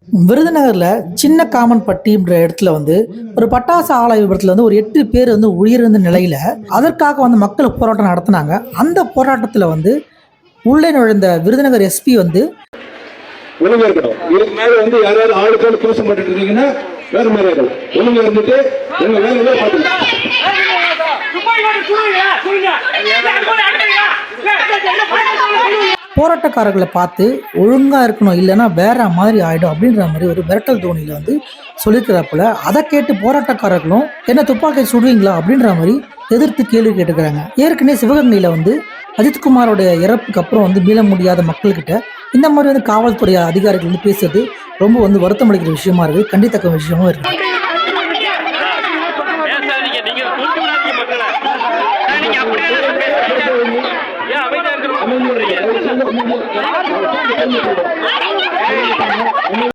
விருதுநகர்ல சின்ன காமன்பட்டின்ற இடத்துல ஒரு பட்டாசு ஆலை விபத்துல ஒரு 8 பேர் உயிரிழந்த நிலையில அதற்காக மக்கள் போராட்டம் நடத்தினாங்க. அந்த போராட்டத்துல உள்ளே நுழைந்த விருதுநகர் எஸ்பி ஒழுங்கா இருக்கணும். இதுக்கு மேல யாராவது ஆளுக்கான பேச மாட்டேட்டு இருந்தீங்கன்னா வேற மாதிரி ஆகும். ஒழுங்கா இருந்துட்டு எங்க வேலையில பாத்துக்கலாம். போராட்டக்காரர்களை பார்த்து ஒழுங்கா இருக்கணும், இல்லைன்னா வேற மாதிரி ஆயிடும் அப்படின்ற மாதிரி ஒரு மிரட்டல் தோணியில சொல்லியிருக்கிறாப்புல. அதை கேட்டு போராட்டக்காரர்களும் என்ன துப்பாக்கி சுடுவீங்களா அப்படின்ற மாதிரி எதிர்த்து கேள்வி கேட்டுக்கிறாங்க. ஏற்கனவே சிவகங்கையில அஜித்குமாரோட இறப்புக்கு அப்புறம் மீள முடியாத மக்கள்கிட்ட இந்த மாதிரி காவல்துறை அதிகாரிகள் பேசுறது ரொம்ப வருத்தம் அளிக்கிற விஷயமா இருக்கு, கண்டித்தக்க விஷயமும் இருக்கு.